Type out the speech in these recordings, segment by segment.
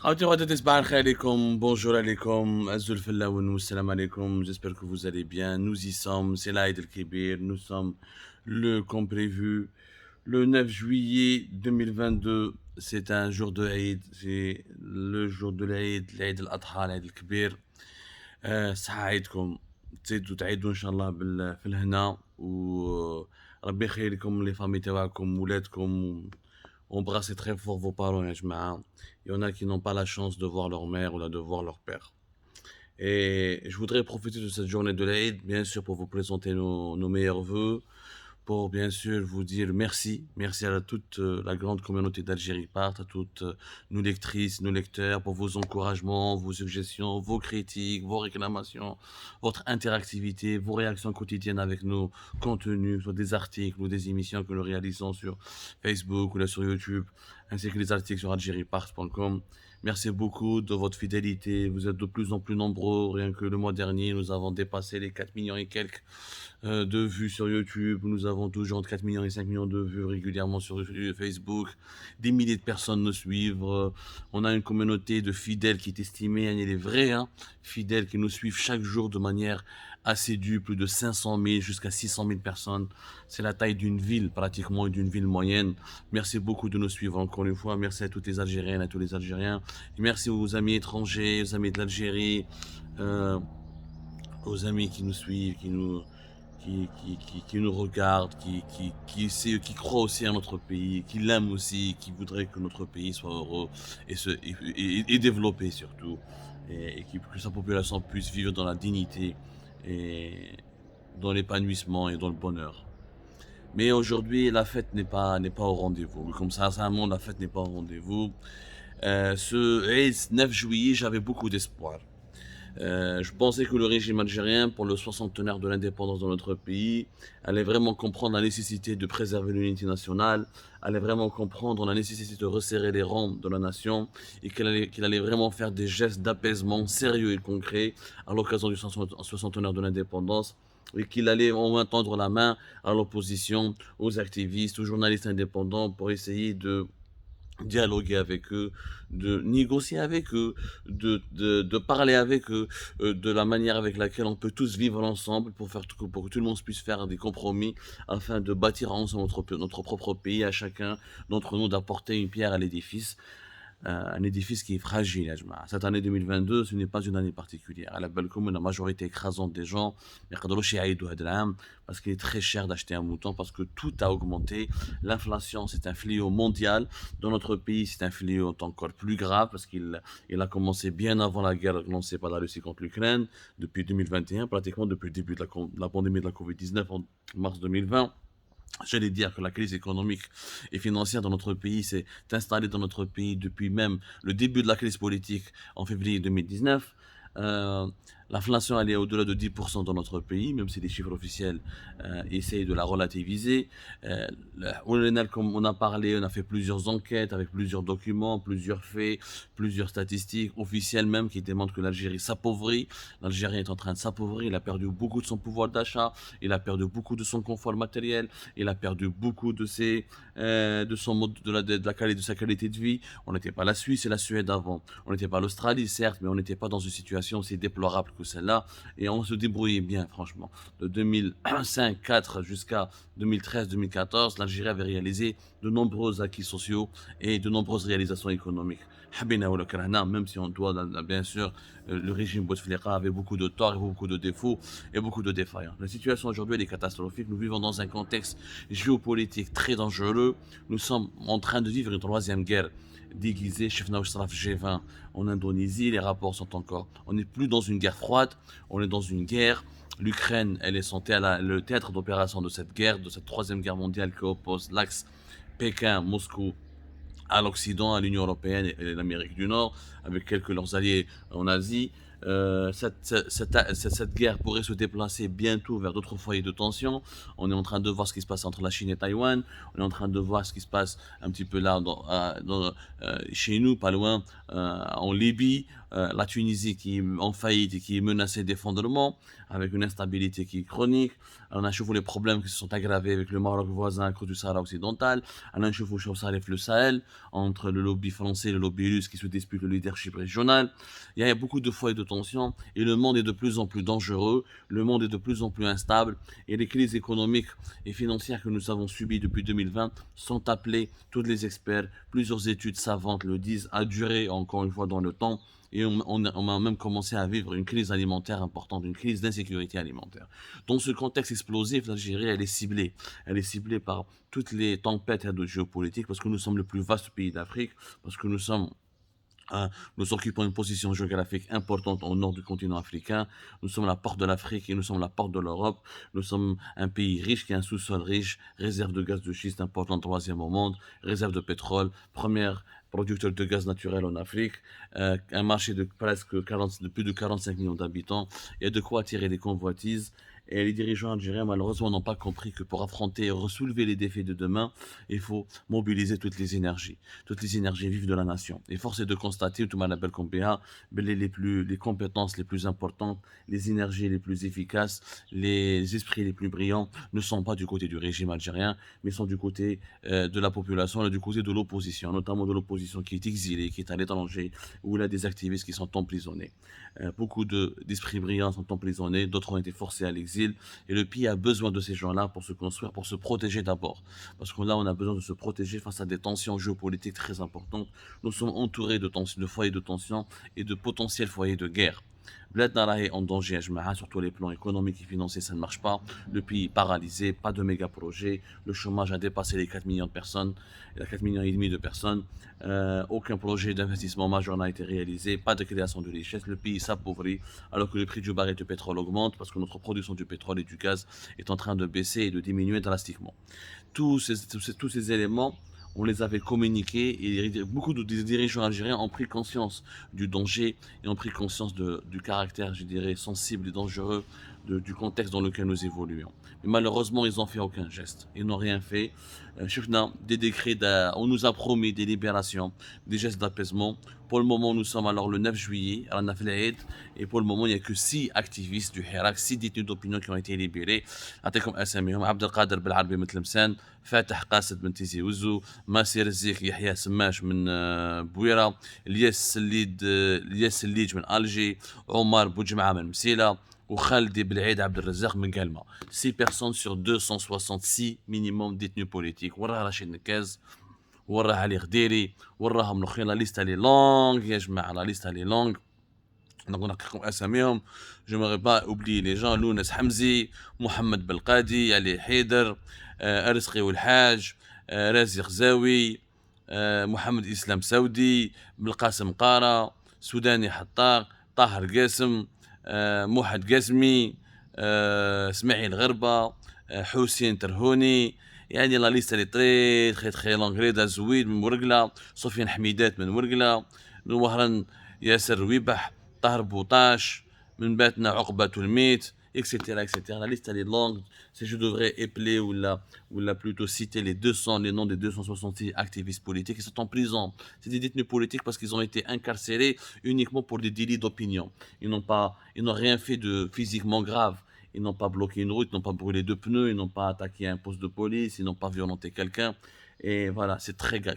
Khawti ghada tisbah al khair alaikum, bonjour alaikum, azul fillaoun, salam alaikum, j'espère que vous allez bien, nous y sommes, c'est l'Aïd el-Kébir, nous sommes comme prévu, le 9 juillet 2022, c'est un jour de Aïd, c'est le jour de l'Aïd, l'Aïd al-Adha, l'Aïd el-Kébir, صحة عيدكم تزيدوا تعيدوا ان شاء الله في الهنا وربي يخليكم لي فامي تاعكم ولادكم. Embrassez très fort vos parents, ya jma'a. Il y en a qui n'ont pas la chance de voir leur mère ou de voir leur père. Et je voudrais profiter de cette journée de l'Aïd, bien sûr, pour vous présenter nos meilleurs vœux, pour bien sûr vous dire merci. Merci à toute la grande communauté d'Algérie Part, à toutes nos lectrices, nos lecteurs, pour vos encouragements, vos suggestions, vos critiques, vos réclamations, votre interactivité, vos réactions quotidiennes avec nos contenus, soit des articles ou des émissions que nous réalisons sur Facebook ou là sur YouTube, ainsi que les articles sur algériepart.com. Merci beaucoup de votre fidélité. Vous êtes de plus en plus nombreux. Rien que le mois dernier, nous avons dépassé les 4 millions et quelques de vues sur YouTube. Nous avons toujours entre 4 millions et 5 millions de vues régulièrement sur Facebook. Des milliers de personnes nous suivent. On a une communauté de fidèles qui est estimée, elle est vraie, hein, fidèles qui nous suivent chaque jour de manière assidue, plus de 500 000 jusqu'à 600 000 personnes. C'est la taille d'une ville pratiquement, d'une ville moyenne. Merci beaucoup de nous suivre encore une fois. Merci à toutes les Algériennes, à tous les Algériens. Et merci aux amis étrangers, aux amis de l'Algérie, euh, aux amis qui nous suivent, qui nous regardent, qui croient aussi à notre pays, qui l'aiment aussi, qui voudraient que notre pays soit heureux et développé surtout, et que sa population puisse vivre dans la dignité et dans l'épanouissement et dans le bonheur. Mais aujourd'hui, la fête n'est pas au rendez-vous. Comme ça, sincèrement, la fête n'est pas au rendez-vous. Ce Eid 9 juillet, j'avais beaucoup d'espoir. Je pensais que le régime algérien, pour le soixantenaire de l'indépendance de notre pays, allait vraiment comprendre la nécessité de préserver l'unité nationale, allait vraiment comprendre la nécessité de resserrer les rangs de la nation et qu'il allait vraiment faire des gestes d'apaisement sérieux et concrets à l'occasion du soixantenaire de l'indépendance et qu'il allait au moins tendre la main à l'opposition, aux activistes, aux journalistes indépendants pour essayer de dialoguer avec eux, de négocier avec eux, de parler avec eux, de la manière avec laquelle on peut tous vivre ensemble pour que tout le monde puisse faire des compromis afin de bâtir ensemble notre propre pays, à chacun d'entre nous d'apporter une pierre à l'édifice. Un édifice qui est fragile, ya jma'a. Cette année 2022, ce n'est pas une année particulière. À la belle commune, la majorité écrasante des gens, parce qu'il est très cher d'acheter un mouton, parce que tout a augmenté. L'inflation, c'est un fléau mondial. Dans notre pays, c'est un fléau encore plus grave, parce qu'il a commencé bien avant la guerre lancée par la Russie contre l'Ukraine, depuis 2021, pratiquement depuis le début de la pandémie de la Covid-19 en mars 2020. J'allais dire que la crise économique et financière dans notre pays s'est installée dans notre pays depuis même le début de la crise politique en février 2019. Euh, L'inflation elle est au-delà de 10% dans notre pays, même si les chiffres officiels essayent de la relativiser. Comme on a parlé, on a fait plusieurs enquêtes avec plusieurs documents, plusieurs faits, plusieurs statistiques officielles même qui démontrent que l'Algérie s'appauvrit. L'Algérien est en train de s'appauvrir, il a perdu beaucoup de son pouvoir d'achat, il a perdu beaucoup de son confort matériel, il a perdu beaucoup de son mode de sa qualité de vie. On n'était pas la Suisse et la Suède avant, on n'était pas l'Australie certes, mais on n'était pas dans une situation aussi déplorable que celle-là et on se débrouillait bien franchement. De 2005-4 jusqu'à 2013-2014, l'Algérie avait réalisé de nombreux acquis sociaux et de nombreuses réalisations économiques. Même si on doit, bien sûr, le régime Bouteflika avait beaucoup de torts, et beaucoup de défauts et beaucoup de défaillances. La situation aujourd'hui est catastrophique. Nous vivons dans un contexte géopolitique très dangereux. Nous sommes en train de vivre une troisième guerre déguisée. G20 en Indonésie, les rapports sont encore. On n'est plus dans une guerre froide, on est dans une guerre. L'Ukraine, elle est le théâtre d'opération de cette guerre, de cette troisième guerre mondiale qui oppose l'axe Pékin-Moscou à l'Occident, à l'Union européenne et l'Amérique du Nord, avec quelques leurs alliés en Asie. cette guerre pourrait se déplacer bientôt vers d'autres foyers de tension. On est en train de voir ce qui se passe entre la Chine et Taïwan. On est en train de voir ce qui se passe un petit peu là chez nous, pas loin, en Libye. La Tunisie qui est en faillite et qui est menacée d'effondrement, avec une instabilité qui est chronique. On a chevauché les problèmes qui se sont aggravés avec le Maroc voisin à cause du Sahara occidental. On a chevauché le Sahel, entre le lobby français et le lobby russe qui se disputent le leadership régional. Il y a beaucoup de foyers de tension et le monde est de plus en plus dangereux, le monde est de plus en plus instable et les crises économiques et financières que nous avons subies depuis 2020 sont appelées, tous les experts, plusieurs études savantes le disent, à durer encore une fois dans le temps. Et on a même commencé à vivre une crise alimentaire importante, une crise d'insécurité alimentaire. Dans ce contexte explosif, l'Algérie, elle est ciblée. Elle est ciblée par toutes les tempêtes géopolitiques parce que nous sommes le plus vaste pays d'Afrique, parce que nous occupons une position géographique importante au nord du continent africain. Nous sommes la porte de l'Afrique et nous sommes la porte de l'Europe. Nous sommes un pays riche qui a un sous-sol riche, réserve de gaz de schiste importante, troisième au monde, réserve de pétrole, première producteur de gaz naturel en Afrique, un marché de de plus de 45 millions d'habitants. Il y a de quoi attirer des convoitises. Et les dirigeants algériens, malheureusement, n'ont pas compris que pour affronter et ressoulever les défis de demain, il faut mobiliser toutes les énergies vives de la nation. Et force est de constater, tout mal les compétences les plus importantes, les énergies les plus efficaces, les esprits les plus brillants ne sont pas du côté du régime algérien, mais sont du côté de la population et du côté de l'opposition, notamment de l'opposition qui est exilée, qui est à l'étranger, où il y a des activistes qui sont emprisonnés. Beaucoup d'esprits brillants sont emprisonnés, d'autres ont été forcés à l'exil, et le pays a besoin de ces gens-là pour se construire, pour se protéger d'abord. Parce que là, on a besoin de se protéger face à des tensions géopolitiques très importantes. Nous sommes entourés de foyers de tension et de potentiels foyers de guerre. بلادنا راهي en danger, sur tous les plans économiques et financiers, ça ne marche pas. Le pays est paralysé, pas de méga projets. Le chômage a dépassé les 4 millions de personnes, 4 millions et demi de personnes. Aucun projet d'investissement majeur n'a été réalisé, pas de création de richesse. Le pays s'appauvrit alors que le prix du baril de pétrole augmente parce que notre production du pétrole et du gaz est en train de baisser et de diminuer drastiquement. Tous ces éléments, on les avait communiqués et beaucoup de dirigeants algériens ont pris conscience du danger et ont pris conscience du caractère, je dirais, sensible et dangereux du contexte dans lequel nous évoluons. Mais malheureusement, ils n'ont fait aucun geste. Ils n'ont rien fait. Des décrets, on nous a promis des libérations, des gestes d'apaisement. Pour le moment, nous sommes alors le 9 juillet, à la Naf el-Eid, et pour le moment, il n'y a que 6 activistes du Hirak, 6 détenus d'opinion qui ont été libérés. أعطيكم أساميهم: عبد القادر بالعربي من تلمسان، فاتح قاسد من تيزي وزو، ماسير الزيك يحيى سماش من بويرة، الياس سليج من ألجي، عمر بوجمعة من مسيلة، وخالدي بالعيد عبد الرزاق من قلمة. 6 personnes sur 266 minimum détenus politiques. وراها رشيد نكاز، وراها علي غديري، وراهم الاخرين. لا ليست لي لونغ يا جماعه، لا ليست لي لونغ. دونك نعطيكم اساميهم. جو ميغي با اوبلي لي جون: لونس حمزي، محمد بالقادي، علي حيدر، ارزقي والحاج، رازي غزاوي، محمد اسلام سودي، بالقاسم قاره، سوداني حطاق، طاهر قاسم، موحد قاسمي، اسماعيل غربه، حسين ترهوني. يعني لا ليست لي تري لونغ. رضا زويد من ورقله، سفيان حميدات من ورقله، وهران ياسر رويبح، طاهر بوطاش، من باتنا عقبة الميت، etc. etc. La liste elle est longue. Si je devrais épeler ou plutôt citer les noms des 266 activistes politiques qui sont en prison. C'est des détenus politiques parce qu'ils ont été incarcérés uniquement pour des délits d'opinion. Ils n'ont rien fait de physiquement grave. Ils n'ont pas bloqué une route, ils n'ont pas brûlé de pneus, ils n'ont pas attaqué un poste de police, ils n'ont pas violenté quelqu'un. Et voilà, c'est très grave,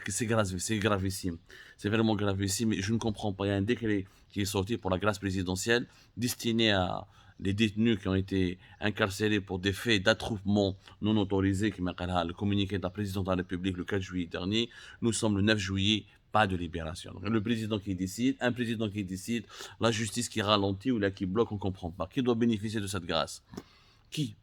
c'est gravissime. C'est vraiment gravissime. Et je ne comprends pas. Il y a un décret qui est sorti pour la grâce présidentielle destiné à les détenus qui ont été incarcérés pour des faits d'attroupement non autorisés, qui m'a le communiqué de la présidente de la République le 4 juillet dernier. Nous sommes le 9 juillet, pas de libération. Donc, le président qui décide, un président qui décide, la justice qui ralentit ou là qui bloque, on ne comprend pas. Qui doit bénéficier de cette grâce? Qui?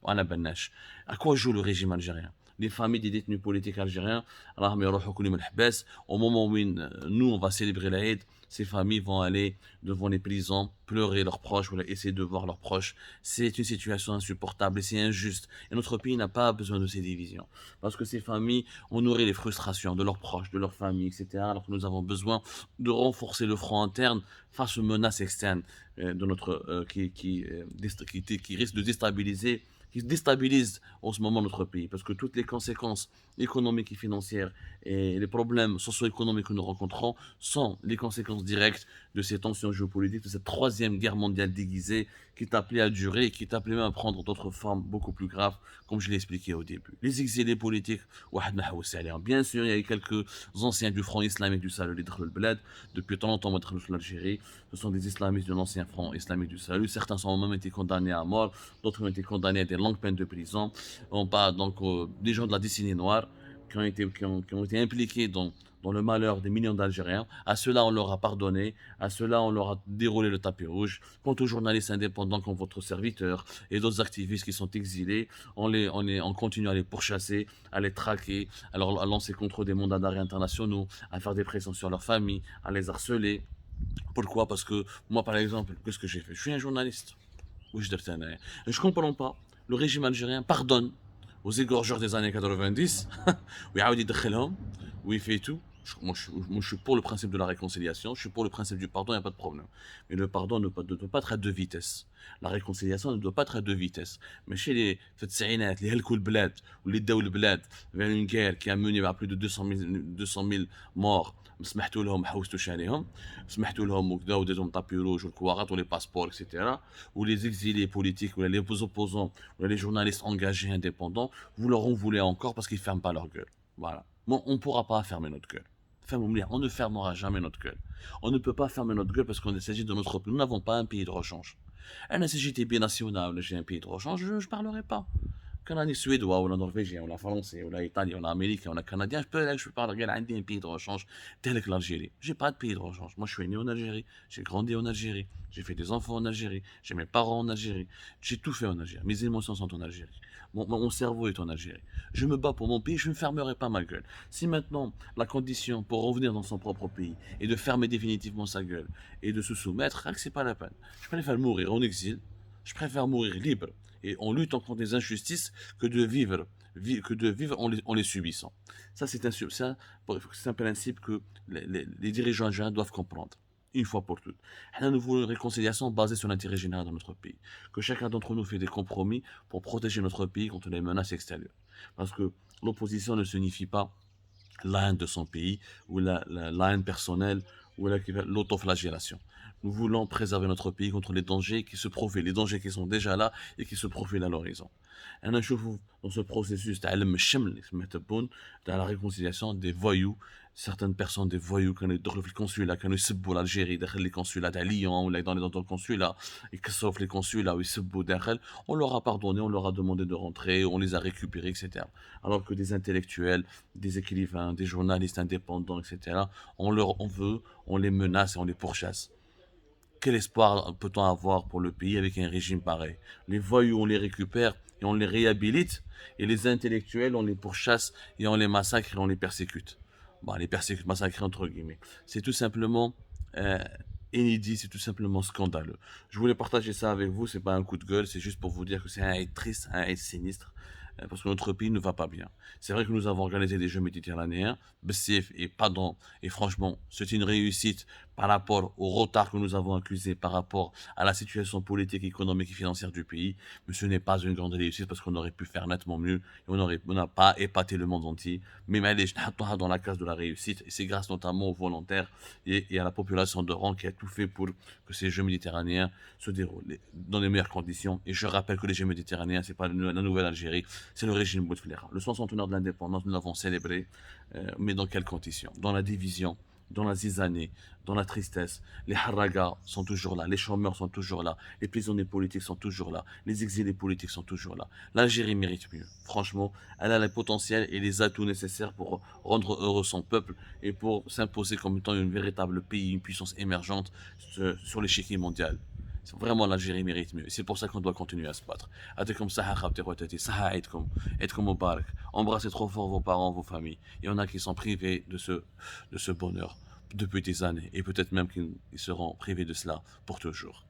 À quoi joue le régime algérien? les familles des détenus politiques algériens, راهم يروحوا كل يوم الحباس. Au moment où nous, on va célébrer l'Aïd, ces familles vont aller devant les prisons, pleurer leurs proches ou essayer de voir leurs proches. C'est une situation insupportable et c'est injuste. Et notre pays n'a pas besoin de ces divisions. Parce que ces familles ont nourri les frustrations de leurs proches, de leurs familles, etc. Alors que nous avons besoin de renforcer le front interne face aux menaces externes de notre, qui risquent de déstabiliser qui déstabilise en ce moment notre pays, parce que toutes les conséquences économiques et financières et les problèmes socio-économiques que nous rencontrons sont les conséquences directes de ces tensions géopolitiques, de cette troisième guerre mondiale déguisée qui est appelée à durer et qui est appelée même à prendre d'autres formes beaucoup plus graves, comme je l'ai expliqué au début. Les exilés politiques, bien sûr, il y a eu quelques anciens du Front islamique du Salut, les Bled, depuis tant longtemps, l'Algérie, ce sont des islamistes de l'ancien Front islamique du Salut, certains ont même été condamnés à mort, d'autres ont été condamnés à des longues peines de prison. On parle donc des gens de la décennie noire qui ont été impliqués dans le malheur des millions d'Algériens. À ceux-là, on leur a pardonné. À ceux-là, on leur a déroulé le tapis rouge. Quant aux journalistes indépendants comme votre serviteur et d'autres activistes qui sont exilés, on continue à les pourchasser, à les traquer, à lancer contre des mandats d'arrêt internationaux, à faire des pressions sur leurs familles, à les harceler. Pourquoi? Parce que moi, par exemple, qu'est-ce que j'ai fait? Je suis un journaliste. Oui, je comprends pas. Le régime algérien pardonne aux égorgeurs des années 90, ويعاود يدخلهم ويفait tout. Moi, je suis pour le principe de la réconciliation, je suis pour le principe du pardon, il n'y a pas de problème. Mais le pardon ne doit pas être à deux vitesses. La réconciliation ne doit pas être à deux vitesses. Mais chez les Fatsaïnat, les Helkoul Bled, ou les Daoul Bled, vers une guerre qui a mené à plus de 200 000 morts, سمحتوا لهم حوستوش عليهم سمحتوا لهم وكذا وديتهم طابي روج والكواغات ولي باسبور etc. Ou les exilés politiques ou les opposants ou les journalistes engagés indépendants, vous leur en voulez encore parce qu'ils ferment pas leur gueule. Voilà. Bon, on ne pourra pas fermer notre gueule. On ne fermera jamais notre gueule. On ne peut pas fermer notre gueule parce qu'on s'agit de notre pays. Nous n'avons pas un pays de rechange. Si j'étais binational, j'ai un pays de rechange, je ne parlerai pas. Canadien suédois, ou la norvégien, ou la français, ou la italien, ou l'américain, ou la canadien, je peux parler d'un pays de rechange tel que l'Algérie. J'ai pas de pays de rechange. Moi, je suis né en Algérie, j'ai grandi en Algérie, j'ai fait des enfants en Algérie, j'ai mes parents en Algérie, j'ai tout fait en Algérie. Mes émotions sont en Algérie. Mon cerveau est en Algérie. Je me bats pour mon pays, je ne fermerai pas ma gueule. Si maintenant, la condition pour revenir dans son propre pays est de fermer définitivement sa gueule et de se soumettre, c'est pas la peine. Je préfère mourir en exil, je préfère mourir libre et en luttant contre des injustices que de vivre en les subissant. Ça, c'est un principe que les dirigeants algériens doivent comprendre. Une fois pour toutes. Nous voulons une réconciliation basée sur l'intérêt général dans notre pays. Que chacun d'entre nous fait des compromis pour protéger notre pays contre les menaces extérieures. Parce que l'opposition ne signifie pas la haine de son pays ou la haine personnelle ou l'autoflagellation. Nous voulons préserver notre pays contre les dangers qui se profilent, les dangers qui sont déjà là et qui se profilent à l'horizon. أنا نشوفوا dans ce processus تاع الشمل اللي سميته بون تاع la réconciliation des voyous, certaines personnes des voyous كانوا يدخلوا في الكونسولا كانوا يسبوا l'Algérie داخل les consulats تاع ليون ولا dans les consulats يكسروا في les consulats ويسبوا داخل, on leur a pardonné, on leur a demandé de rentrer, on les a récupérés, etc. Alors que des intellectuels, des écrivains, des journalistes indépendants, etc., on veut, on les menace et on les pourchasse. Quel espoir peut-on avoir pour le pays avec un régime pareil? Les voyous, on les récupère et on les réhabilite, et les intellectuels, on les pourchasse et on les massacre et on les persécute. Bon, les persécute, massacrer entre guillemets. C'est tout simplement inédit, c'est tout simplement scandaleux. Je voulais partager ça avec vous, c'est pas un coup de gueule, c'est juste pour vous dire que c'est un aide triste, un aide sinistre, parce que notre pays ne va pas bien. C'est vrai que nous avons organisé des Jeux méditerranéens, Bessif et Padon, et franchement, c'est une réussite par rapport au retard que nous avons accusé par rapport à la situation politique, économique et financière du pays, mais ce n'est pas une grande réussite parce qu'on aurait pu faire nettement mieux et on n'a pas épaté le monde entier. Mais je dans la case de la réussite et c'est grâce notamment aux volontaires et à la population d'Oran qui a tout fait pour que ces Jeux méditerranéens se déroulent dans les meilleures conditions. Et je rappelle que les Jeux méditerranéens, c'est pas la nouvelle Algérie, c'est le régime Bouteflika. Le 100e de l'indépendance, nous l'avons célébré, mais dans quelles conditions? Dans la division, dans la zizanie, dans la tristesse. Les haragas sont toujours là, les chômeurs sont toujours là, les prisonniers politiques sont toujours là, les exilés politiques sont toujours là. L'Algérie mérite mieux. Franchement, elle a le potentiel et les atouts nécessaires pour rendre heureux son peuple et pour s'imposer comme étant un véritable pays, une puissance émergente sur l'échiquier mondial. Vraiment, l'Algérie mérite mieux. C'est pour ça qu'on doit continuer à se battre. Atekom saha khabti khotati, saha aidkom, aidkom mubarak. Embrassez trop fort vos parents, vos familles. Il y en a qui sont privés de ce bonheur depuis des années. Et peut-être même qu'ils seront privés de cela pour toujours.